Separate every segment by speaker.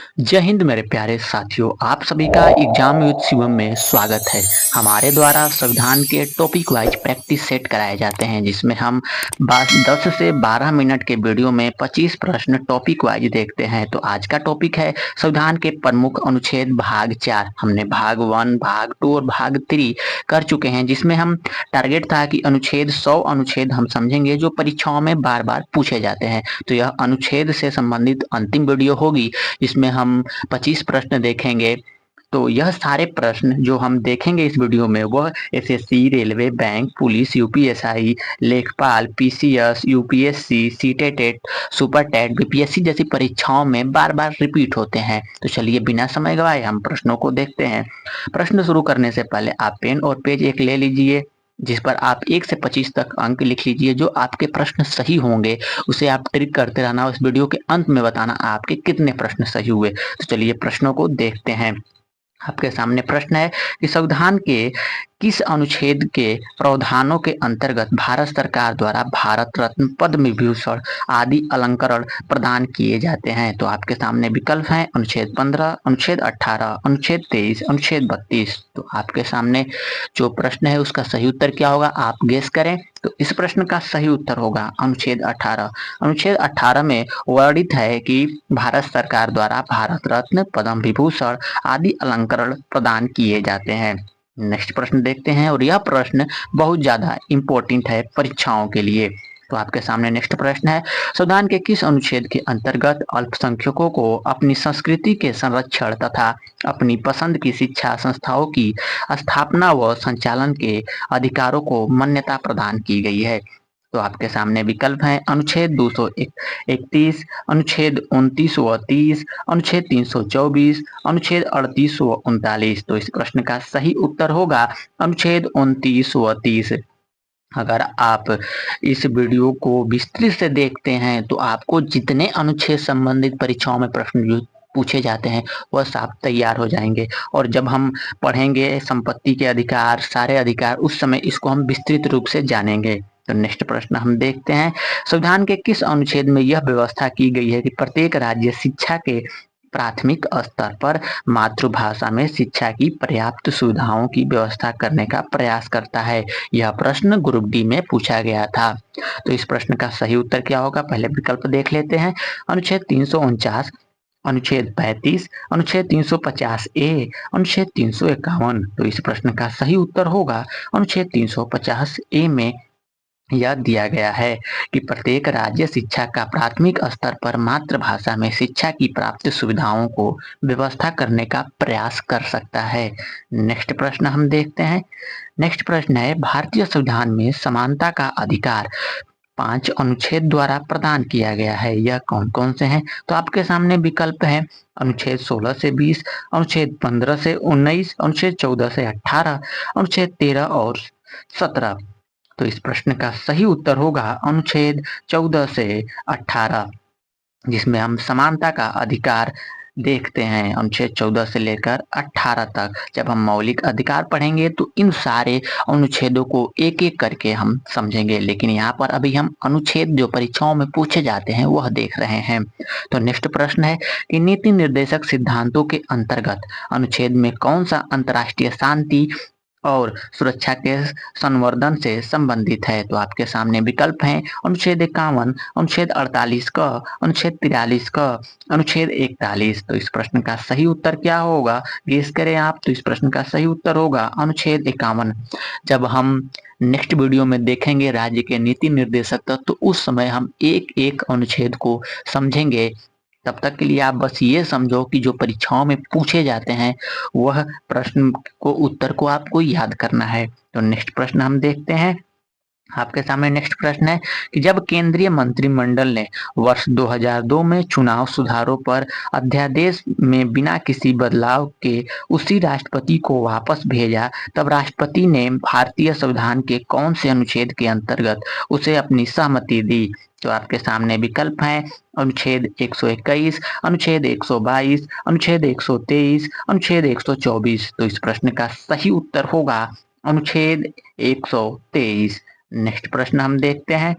Speaker 1: जय हिंद मेरे प्यारे साथियों, आप सभी का एग्जाम विद शिवम में स्वागत है। हमारे द्वारा संविधान के टॉपिक वाइज प्रैक्टिस सेट कराए जाते हैं, जिसमें हम 10 से 12 मिनट के वीडियो में 25 प्रश्न टॉपिक वाइज देखते हैं। तो आज का टॉपिक है संविधान के प्रमुख अनुच्छेद भाग 4। हमने भाग 1, भाग 2 और भाग 3 कर चुके हैं, जिसमें हम टारगेट था कि अनुच्छेद 100 अनुच्छेद हम समझेंगे जो परीक्षाओं में बार बार पूछे जाते हैं। तो यह अनुच्छेद से संबंधित अंतिम वीडियो होगी, इसमें हम 25 प्रश्न देखेंगे। तो यह सारे प्रश्न जो हम देखेंगे इस वीडियो में वह SSC, railway, bank, police, UPSI, लेखपाल, PCS, UPSC, CTET, super TET, BPSC जैसी परीक्षाओं में बार बार रिपीट होते हैं। तो चलिए बिना समय गवाए हम प्रश्नों को देखते हैं। प्रश्न शुरू करने से पहले आप पेन और पेज एक ले लीजिए, जिस पर आप 1 से 25 तक अंक लिख लीजिए। जो आपके प्रश्न सही होंगे उसे आप ट्रिक करते रहना और इस वीडियो के अंत में बताना आपके कितने प्रश्न सही हुए। तो चलिए प्रश्नों को देखते हैं। आपके सामने प्रश्न है कि संविधान के किस अनुच्छेद के प्रावधानों के अंतर्गत भारत सरकार द्वारा भारत रत्न, पद्म विभूषण आदि अलंकरण प्रदान किए जाते हैं। तो आपके सामने विकल्प हैं अनुच्छेद 15, अनुच्छेद 18, अनुच्छेद 23, अनुच्छेद 32। तो आपके सामने जो प्रश्न है उसका सही उत्तर क्या होगा, आप गेस करें। तो इस प्रश्न का सही उत्तर होगा अनुच्छेद 18। अनुच्छेद 18 में वर्णित है कि भारत सरकार द्वारा भारत रत्न, पद्म विभूषण आदि अलंकरण प्रदान किए जाते हैं। नेक्स्ट प्रश्न देखते हैं, और यह प्रश्न बहुत ज्यादा इंपॉर्टेंट है परीक्षाओं के लिए। तो आपके सामने नेक्स्ट प्रश्न है, संविधान के किस अनुच्छेद के अंतर्गत अल्पसंख्यकों को अपनी संस्कृति के संरक्षण तथा अपनी पसंद की शिक्षा संस्थाओं की स्थापना व संचालन के अधिकारों को मान्यता प्रदान की गई है। तो आपके सामने विकल्प हैं अनुच्छेद 231, अनुच्छेद 29 व 30, अनुच्छेद 324, अनुच्छेद 38 व 39। तो इस प्रश्न का सही उत्तर होगा अनुच्छेद 29 व 30। अगर आप इस वीडियो को विस्तृत से देखते हैं तो आपको जितने अनुच्छेद संबंधित परीक्षाओं में प्रश्न जो पूछे जाते हैं वह साफ तैयार हो जाएंगे। और जब हम पढ़ेंगे संपत्ति के अधिकार, सारे अधिकार, उस समय इसको हम विस्तृत रूप से जानेंगे। तो नेक्स्ट प्रश्न हम देखते हैं, संविधान के किस अनुच्छेद में यह व्यवस्था की गई है कि प्रत्येक राज्य शिक्षा के प्राथमिक स्तर पर मातृभाषा में शिक्षा की पर्याप्त सुविधाओं की व्यवस्था करने का प्रयास करता है। यह प्रश्न ग्रुप डी में पूछा गया था। तो इस प्रश्न का सही उत्तर क्या होगा, पहले विकल्प देख लेते हैं। अनुच्छेद 349, अनुच्छेद 35, अनुच्छेद 350 ए, अनुच्छेद 351। तो इस प्रश्न का सही उत्तर होगा अनुच्छेद 350 ए में यह दिया गया है कि प्रत्येक राज्य शिक्षा का प्राथमिक स्तर पर मातृभाषा में शिक्षा की प्राप्त सुविधाओं को व्यवस्था करने का प्रयास कर सकता है। नेक्स्ट प्रश्न हम देखते हैं। नेक्स्ट प्रश्न है, भारतीय संविधान में समानता का अधिकार 5 अनुच्छेद द्वारा प्रदान किया गया है, यह कौन कौन से हैं? तो आपके सामने विकल्प है अनुच्छेद 16 से 20, अनुच्छेद 15 से 19, अनुच्छेद 14 से 18, अनुच्छेद 13 और 17। तो इस प्रश्न का सही उत्तर होगा अनुच्छेद 14 से 18, जिसमें हम समानता का अधिकार देखते हैं अनुच्छेद 14 से लेकर 18 तक। जब हम मौलिक अधिकार पढ़ेंगे तो इन सारे अनुच्छेदों को एक एक करके हम समझेंगे, लेकिन यहाँ पर अभी हम अनुच्छेद जो परीक्षाओं में पूछे जाते हैं वह देख रहे हैं। तो नेक्स्ट प्रश्न है कि नीति निर्देशक सिद्धांतों के अंतर्गत अनुच्छेद में कौन सा अंतर्राष्ट्रीय शांति और सुरक्षा के संवर्धन से संबंधित है? तो आपके सामने विकल्प हैं अनुच्छेद 51, अनुच्छेद 48 का, अनुच्छेद 43 का, अनुच्छेद 41। तो इस प्रश्न का सही उत्तर क्या होगा, गेस करें आप। तो इस प्रश्न का सही उत्तर होगा अनुच्छेद 51। जब हम नेक्स्ट वीडियो में देखेंगे राज्य के नीति निर्देशक तत्व, तो उस समय हम एक एक अनुच्छेद को समझेंगे। तब तक के लिए आप बस ये समझो कि जो परीक्षाओं में पूछे जाते हैं वह प्रश्न को उत्तर को आपको याद करना है। तो नेक्स्ट प्रश्न हम देखते हैं। आपके सामने नेक्स्ट प्रश्न है कि जब केंद्रीय मंत्रिमंडल ने वर्ष 2002 में चुनाव सुधारों पर अध्यादेश में बिना किसी बदलाव के उसी राष्ट्रपति को वापस भेजा, तब राष्ट्रपति ने भारतीय संविधान के कौन से अनुच्छेद के अंतर्गत उसे अपनी सहमति दी? तो आपके सामने विकल्प हैं अनुच्छेद 121, अनुच्छेद 122, अनुच्छेद 123, अनुच्छेद 124। तो इस प्रश्न का सही उत्तर होगा अनुच्छेद 123। नेक्स्ट प्रश्न हम देखते हैं।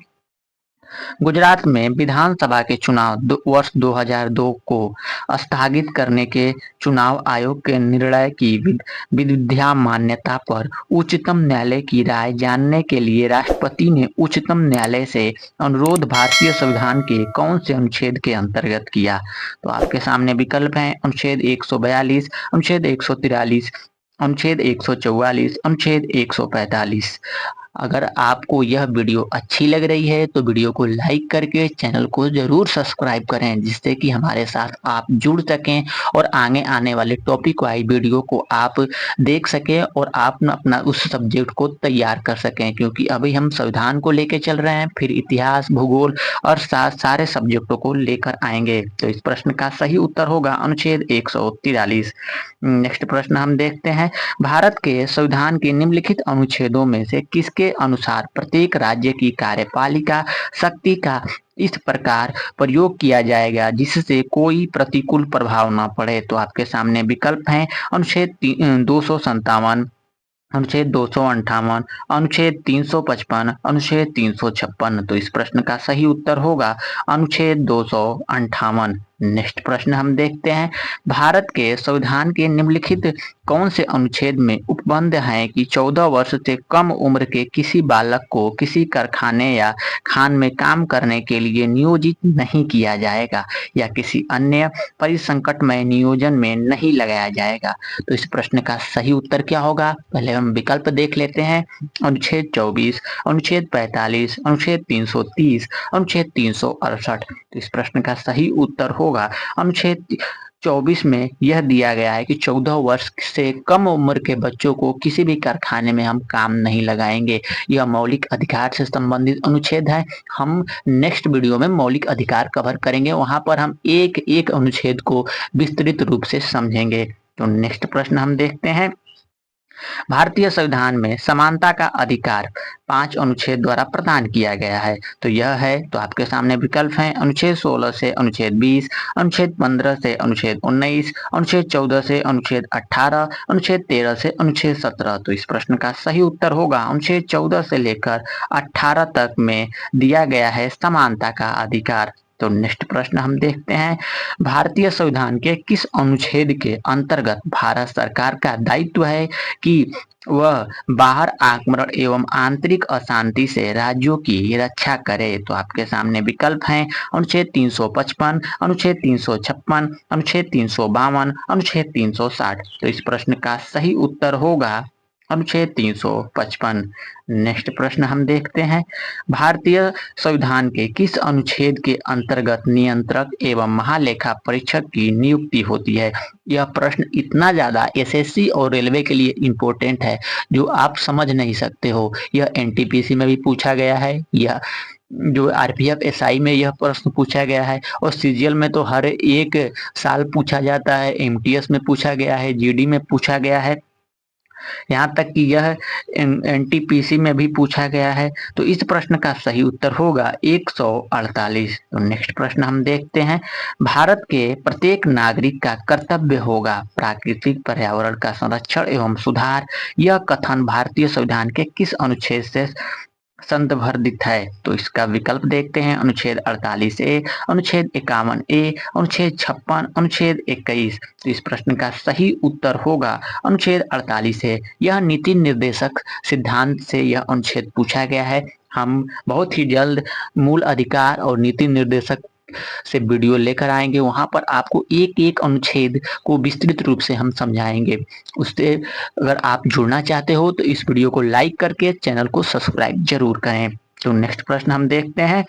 Speaker 1: गुजरात में विधानसभा के चुनाव वर्ष 2002 को स्थगित करने के चुनाव आयोग के निर्णय की विधिया मान्यता पर उच्चतम न्यायालय की राय जानने के लिए राष्ट्रपति ने उच्चतम न्यायालय से अनुरोध भारतीय संविधान के कौन से अनुच्छेद के अंतर्गत किया? तो आपके सामने विकल्प हैं अनुच्छेद 142, अनुच्छेद 143, अनुच्छेद 144, अनुच्छेद 145। अगर आपको यह वीडियो अच्छी लग रही है तो वीडियो को लाइक करके चैनल को जरूर सब्सक्राइब करें, जिससे कि हमारे साथ आप जुड़ सकें और आगे आने वाले टॉपिक वाइज वीडियो को आप देख सकें और आप अपना उस सब्जेक्ट को तैयार कर सकें, क्योंकि अभी हम संविधान को लेकर चल रहे हैं, फिर इतिहास, भूगोल और सारे सब्जेक्टों को लेकर आएंगे। तो इस प्रश्न का सही उत्तर होगा अनुच्छेद 143। नेक्स्ट प्रश्न हम देखते हैं, भारत के संविधान के निम्नलिखित अनुच्छेदों में से किसके अनुसार प्रत्येक राज्य की कार्यपालिका शक्ति का इस प्रकार प्रयोग किया जाएगा जिससे कोई प्रतिकूल प्रभाव न पड़े? तो आपके सामने विकल्प हैं अनुच्छेद 257, अनुच्छेद 258, अनुच्छेद 355, अनुच्छेद 356। तो इस प्रश्न का सही उत्तर होगा अनुच्छेद 258। नेक्स्ट प्रश्न हम देखते हैं, भारत के संविधान के निम्नलिखित कौन से अनुच्छेद में उपबंध है कि 14 वर्ष से कम उम्र के किसी बालक को किसी कारखाने या खान में काम करने के लिए नियोजित नहीं किया जाएगा या किसी अन्य परिसंकटमय नियोजन में नहीं लगाया जाएगा? तो इस प्रश्न का सही उत्तर क्या होगा? पहले हम विकल्प देख लेते हैं अनुच्छेद 24, अनुच्छेद 45, अनुच्छेद 330, अनुच्छेद 368। तो इस प्रश्न का सही उत्तर होगा अनुच्छेद 24 में यह दिया गया है कि 14 वर्ष से कम उम्र के बच्चों को किसी भी कारखाने में हम काम नहीं लगाएंगे। यह मौलिक अधिकार से संबंधित अनुच्छेद है। हम नेक्स्ट वीडियो में मौलिक अधिकार कवर करेंगे, वहां पर हम एक एक अनुच्छेद को विस्तृत रूप से समझेंगे। तो नेक्स्ट प्रश्न हम देखते हैं, भारतीय संविधान में समानता का अधिकार 5 अनुच्छेद द्वारा प्रदान किया गया है। तो यह है, तो आपके सामने विकल्प हैं अनुच्छेद 16 से अनुच्छेद 20, अनुच्छेद 15 से अनुच्छेद 19, अनुच्छेद 14 से अनुच्छेद 18, अनुच्छेद 13 से अनुच्छेद 17। तो इस प्रश्न का सही उत्तर होगा अनुच्छेद 14 से लेकर 18 तक में दिया गया है समानता का अधिकार। तो नेक्स्ट प्रश्न हम देखते हैं, भारतीय संविधान के किस अनुच्छेद के अंतर्गत भारत सरकार का दायित्व है कि वह बाहर आक्रमण एवं आंतरिक अशांति से राज्यों की रक्षा करे? तो आपके सामने विकल्प हैं अनुच्छेद 355, अनुच्छेद 356, अनुच्छेद 352, अनुच्छेद 360। तो इस प्रश्न का सही उत्तर होगा अनुच्छेद 355। नेक्स्ट प्रश्न हम देखते हैं, भारतीय संविधान के किस अनुच्छेद के अंतर्गत नियंत्रक एवं महालेखा परीक्षक की नियुक्ति होती है? यह प्रश्न इतना ज्यादा एसएससी और रेलवे के लिए इम्पोर्टेंट है जो आप समझ नहीं सकते हो। यह एनटीपीसी में भी पूछा गया है, यह जो आरपीएफ एसआई में यह प्रश्न पूछा गया है, और सीजीएल में तो हर एक साल पूछा जाता है, एमटीएस में पूछा गया है, जीडी में पूछा गया है, यहाँ तक कि यह एनटीपीसी में भी पूछा गया है। तो इस प्रश्न का सही उत्तर होगा 148। तो नेक्स्ट प्रश्न हम देखते हैं, भारत के प्रत्येक नागरिक का कर्तव्य होगा प्राकृतिक पर्यावरण का संरक्षण एवं सुधार। यह कथन भारतीय संविधान के किस अनुच्छेद से संदर्भित है? तो इसका विकल्प देखते हैं अनुच्छेद 48A, अनुच्छेद 51A, अनुच्छेद 56, अनुच्छेद 21। तो इस प्रश्न का सही उत्तर होगा अनुच्छेद 48A। यह नीति निर्देशक सिद्धांत से यह अनुच्छेद पूछा गया है। हम बहुत ही जल्द मूल अधिकार और नीति निर्देशक से वीडियो लेकर आएंगे, वहां पर आपको एक एक अनुच्छेद को विस्तृत रूप से हम समझाएंगे। उससे अगर आप जुड़ना चाहते हो तो इस वीडियो को लाइक करके चैनल को सब्सक्राइब जरूर करें। तो नेक्स्ट प्रश्न हम देखते हैं,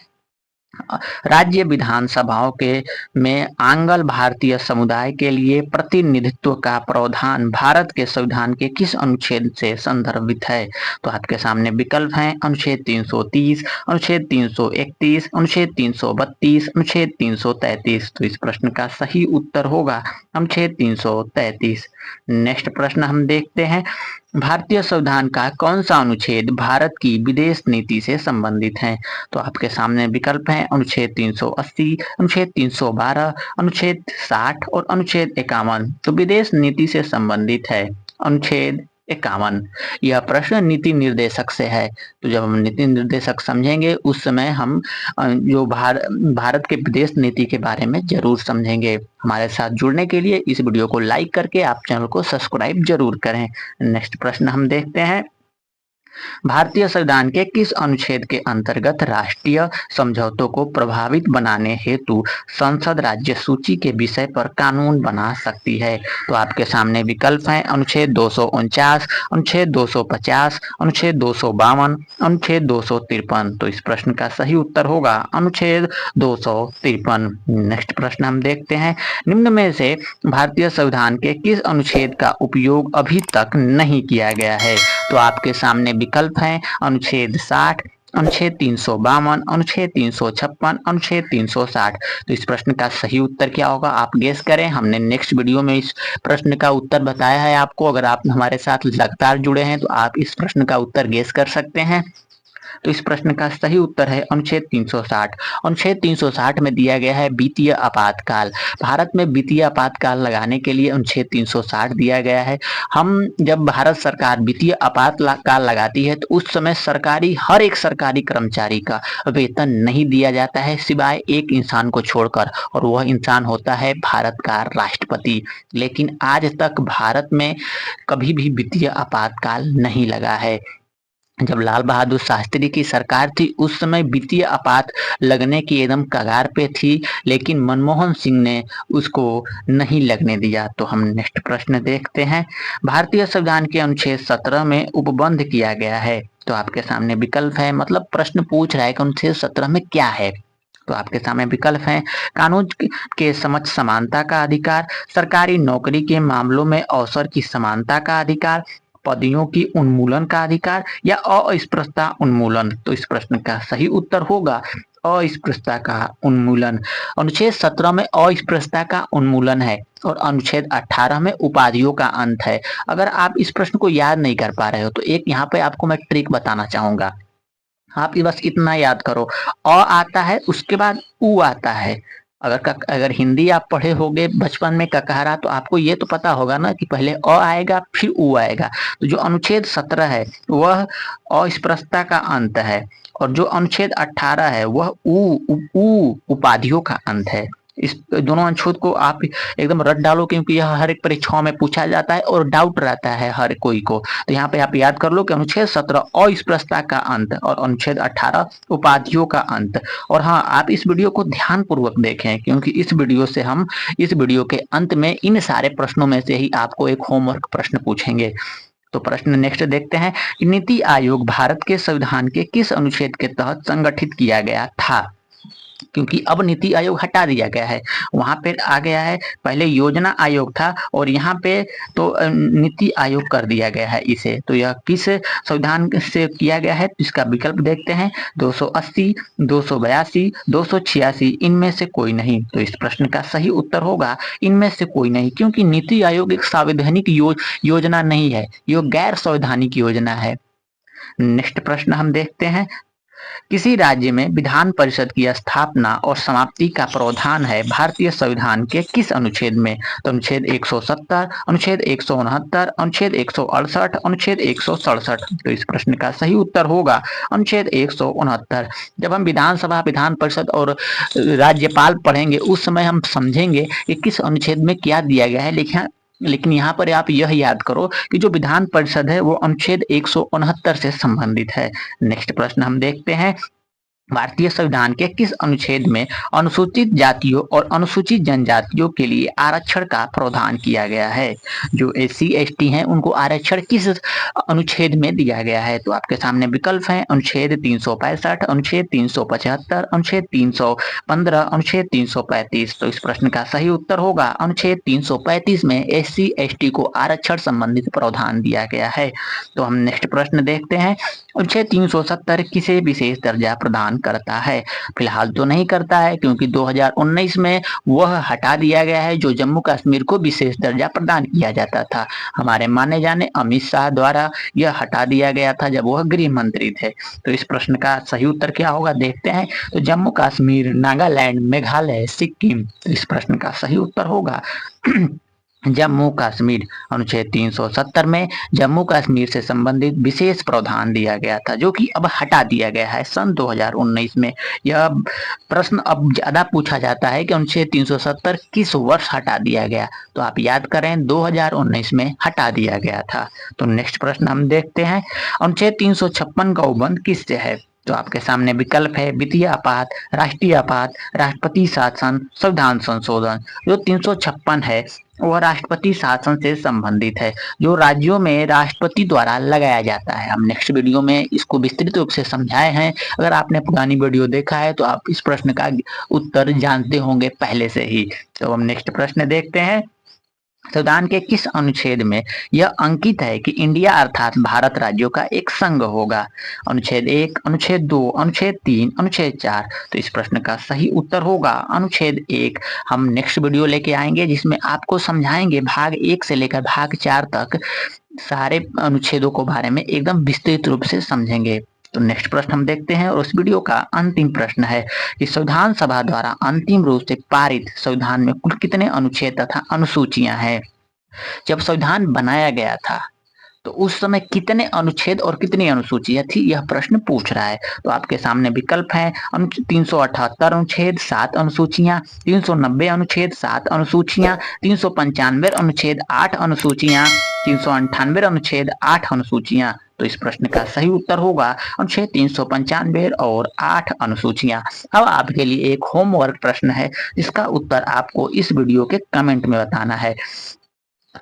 Speaker 1: राज्य विधानसभाओं के में आंग्ल भारतीय समुदाय के लिए प्रतिनिधित्व का प्रावधान भारत के संविधान के किस अनुच्छेद से संदर्भित है? तो आपके सामने विकल्प हैं अनुच्छेद 330, अनुच्छेद 331, अनुच्छेद 332, अनुच्छेद 333। तो इस प्रश्न का सही उत्तर होगा अनुच्छेद 333। नेक्स्ट प्रश्न हम देखते हैं, भारतीय संविधान का कौन सा अनुच्छेद भारत की विदेश नीति से संबंधित है? तो आपके सामने विकल्प हैं अनुच्छेद 380, अनुच्छेद 312, अनुच्छेद 60 और अनुच्छेद 51। तो विदेश नीति से संबंधित है अनुच्छेद 51। यह प्रश्न नीति निर्देशक से है। तो जब हम नीति निर्देशक समझेंगे उस समय हम जो भारत के विदेश नीति के बारे में जरूर समझेंगे। हमारे साथ जुड़ने के लिए इस वीडियो को लाइक करके आप चैनल को सब्सक्राइब जरूर करें। नेक्स्ट प्रश्न हम देखते हैं, भारतीय संविधान के किस अनुच्छेद के अंतर्गत राष्ट्रीय समझौतों को प्रभावित बनाने हेतु संसद राज्य सूची के विषय पर कानून बना सकती है? तो आपके सामने विकल्प हैं अनुच्छेद 249, अनुच्छेद 250, अनुच्छेद 252, अनुच्छेद 253। तो इस प्रश्न का सही उत्तर होगा अनुच्छेद 253। नेक्स्ट प्रश्न हम देखते हैं, निम्न में से भारतीय संविधान के किस अनुच्छेद का उपयोग अभी तक नहीं किया गया है? तो आपके सामने विकल्प हैं अनुच्छेद 60, अनुच्छेद 352, अनुच्छेद 356, अनुच्छेद 360। तो इस प्रश्न का सही उत्तर क्या होगा आप गेस करें। हमने नेक्स्ट वीडियो में इस प्रश्न का उत्तर बताया है आपको। अगर आप हमारे साथ लगातार जुड़े हैं तो आप इस प्रश्न का उत्तर गेस कर सकते हैं। तो इस प्रश्न का सही उत्तर है अनुच्छेद 360। अनुच्छेद 360 में दिया गया है वित्तीय आपातकाल। भारत में वित्तीय आपातकाल लगाने के लिए अनुच्छेद 360 दिया गया है। हम जब भारत सरकार वित्तीय आपातकाल लगाती है तो उस समय हर एक सरकारी कर्मचारी का वेतन नहीं दिया जाता है सिवाय एक इंसान को छोड़कर, और वह इंसान होता है भारत का राष्ट्रपति। लेकिन आज तक भारत में कभी भी वित्तीय आपातकाल नहीं लगा है। जब लाल बहादुर शास्त्री की सरकार थी उस समय वित्तीय आपात लगने की एकदम कगार पे थी, लेकिन मनमोहन सिंह ने उसको नहीं लगने दिया। तो हम नेक्स्ट प्रश्न देखते हैं, भारतीय संविधान के अनुच्छेद 17 में उपबंध किया गया है। तो आपके सामने विकल्प है, मतलब प्रश्न पूछ रहा है कि अनुच्छेद 17 में क्या है। तो आपके सामने विकल्प हैं, कानून के समक्ष समानता का अधिकार, सरकारी नौकरी के मामलों में अवसर की समानता का अधिकार, पदियों की उन्मूलन का अधिकार, या अस्पृश्यता उन्मूलन। तो इस प्रश्न का सही उत्तर होगा अस्पृश्यता का उन्मूलन। अनुच्छेद 17 में अस्पृश्यता का उन्मूलन है और अनुच्छेद 18 में उपाधियों का अंत है। अगर आप इस प्रश्न को याद नहीं कर पा रहे हो तो एक यहाँ पे आपको मैं ट्रिक बताना चाहूंगा। आप बस इतना याद करो, आता है उसके बाद ऊ आता है। अगर हिंदी आप पढ़े होगे बचपन में ककहरा तो आपको ये तो पता होगा ना कि पहले आएगा फिर ऊ आएगा। तो जो अनुच्छेद 17 है वह अस्पृश्यता का अंत है, और जो अनुच्छेद 18 है वह ऊ उपाधियों का अंत है। इस दोनों अनुच्छेद को आप एकदम रट डालो, क्योंकि यह हर एक परीक्षाओं में पूछा जाता है और डाउट रहता है हर कोई को। तो यहाँ पे आप याद कर लो कि अनुच्छेद 17 अस्पृश्यता का अंत और अनुच्छेद 18 उपाधियों का अंत। और हाँ, आप इस वीडियो को ध्यान पूर्वक देखें, क्योंकि इस वीडियो के अंत में इन सारे प्रश्नों में से ही आपको एक होमवर्क प्रश्न पूछेंगे। तो प्रश्न नेक्स्ट देखते हैं, नीति आयोग भारत के संविधान के किस अनुच्छेद के तहत संगठित किया गया था? क्योंकि अब नीति आयोग हटा दिया गया है, वहां पे आ गया है, पहले योजना आयोग था और यहाँ पे तो नीति आयोग कर दिया गया है इसे। तो यह किस संविधान से किया गया है? इसका विकल्प देखते हैं, 280, 282, 286, इनमें से कोई नहीं। तो इस प्रश्न का सही उत्तर होगा इनमें से कोई नहीं, क्योंकि नीति आयोग एक संवैधानिक योजना नहीं है, यह गैर संवैधानिक योजना है। नेक्स्ट प्रश्न हम देखते हैं, किसी राज्य में विधान परिषद की स्थापना और समाप्ति का प्रावधान है भारतीय संविधान के किस अनुच्छेद में? तो अनुच्छेद 170, अनुच्छेद 169, अनुच्छेद 168, अनुच्छेद 167। तो इस प्रश्न का सही उत्तर होगा अनुच्छेद 169। जब हम विधानसभा, विधान परिषद और राज्यपाल पढ़ेंगे उस समय हम समझेंगे कि किस अनुच्छेद में क्या दिया गया है। लेकिन यहाँ पर आप यह याद करो कि जो विधान परिषद है वो अनुच्छेद 169 से संबंधित है। नेक्स्ट प्रश्न हम देखते हैं, भारतीय संविधान के किस अनुच्छेद में अनुसूचित जातियों और अनुसूचित जनजातियों के लिए आरक्षण का प्रावधान किया गया है? जो SC ST हैं उनको आरक्षण किस अनुच्छेद में दिया गया है? तो आपके सामने विकल्प हैं, अनुच्छेद 365, अनुच्छेद 375, अनुच्छेद 315, अनुच्छेद 335। तो इस प्रश्न का सही उत्तर होगा अनुच्छेद 335 में SC ST को आरक्षण संबंधित प्रावधान दिया गया है। तो हम नेक्स्ट प्रश्न देखते हैं, अनुच्छेद 370 किसे विशेष दर्जा प्रदान करता है? फिलहाल तो नहीं करता है, क्योंकि 2019 में वह हटा दिया गया है जो जम्मू कश्मीर को विशेष दर्जा प्रदान किया जाता था। हमारे माने जाने अमित शाह द्वारा यह हटा दिया गया था जब वह गृह मंत्री थे। तो इस प्रश्न का सही उत्तर क्या होगा देखते हैं। तो जम्मू कश्मीर, नागालैंड, मेघालय, सिक्किम। तो इस प्रश्न का सही उत्तर होगा जम्मू कश्मीर अनुच्छेद 370 में जम्मू कश्मीर से संबंधित विशेष प्रावधान दिया गया था, जो कि अब हटा दिया गया है सन 2019 में। यह प्रश्न अब ज्यादा पूछा जाता है कि अनुच्छेद 370 किस वर्ष हटा दिया गया, तो आप याद करें 2019 में हटा दिया गया था। तो नेक्स्ट प्रश्न हम देखते हैं, अनुच्छेद 356 का उल्लंघन किससे है? तो आपके सामने विकल्प है वित्तीय आपात, राष्ट्रीय आपात, राष्ट्रपति शासन, संविधान संशोधन। जो 356 है वह राष्ट्रपति शासन से संबंधित है, जो राज्यों में राष्ट्रपति द्वारा लगाया जाता है। हम नेक्स्ट वीडियो में इसको विस्तृत रूप से समझाए हैं। अगर आपने पुरानी वीडियो देखा है तो आप इस प्रश्न का उत्तर जानते होंगे पहले से ही। तो हम नेक्स्ट प्रश्न देखते हैं, संविधान के किस अनुच्छेद में यह अंकित है कि इंडिया अर्थात भारत राज्यों का एक संघ होगा? अनुच्छेद 1, अनुच्छेद 2, अनुच्छेद 3, अनुच्छेद 4। तो इस प्रश्न का सही उत्तर होगा अनुच्छेद 1। हम नेक्स्ट वीडियो लेके आएंगे जिसमें आपको समझाएंगे भाग 1 से लेकर भाग 4 तक सारे अनुच्छेदों को बारे में एकदम विस्तृत रूप से समझेंगे। तो नेक्स्ट प्रश्न हम देखते हैं और उस वीडियो का अंतिम प्रश्न है कि संविधान सभा द्वारा अंतिम रूप से पारित संविधान में कुल कितने अनुच्छेद तथा अनुसूचियां हैं? जब संविधान बनाया गया था तो उस समय कितने अनुच्छेद और कितनी अनुसूचियां थी, यह प्रश्न पूछ रहा है। तो आपके सामने विकल्प है 378 अनुच्छेद 7 अनुसूचियां, 390 अनुच्छेद 7 अनुसूचियां, 395 अनुच्छेद 8 अनुसूचियां, 398 अनुच्छेद 8 अनुसूचियां। तो इस प्रश्न का सही उत्तर होगा अनुच्छेद 395 और 8 अनुसूचियां। अब आपके लिए एक होमवर्क प्रश्न है जिसका उत्तर आपको इस वीडियो के कमेंट में बताना है।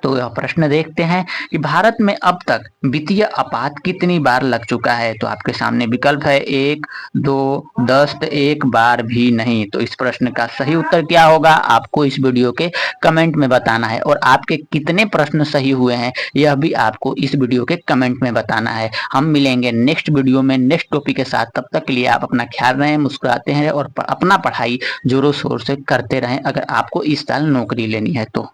Speaker 1: तो यह प्रश्न देखते हैं कि भारत में अब तक वित्तीय आपात कितनी बार लग चुका है? तो आपके सामने विकल्प है 1, 2, 10, एक बार भी नहीं। तो इस प्रश्न का सही उत्तर क्या होगा आपको इस वीडियो के कमेंट में बताना है, और आपके कितने प्रश्न सही हुए हैं यह भी आपको इस वीडियो के कमेंट में बताना है। हम मिलेंगे नेक्स्ट वीडियो में नेक्स्ट टॉपिक के साथ। तब तक के लिए आप अपना ख्याल रखें, मुस्कुराते हैं और अपना पढ़ाई जोरों शोर से करते रहें अगर आपको इस साल नौकरी लेनी है तो।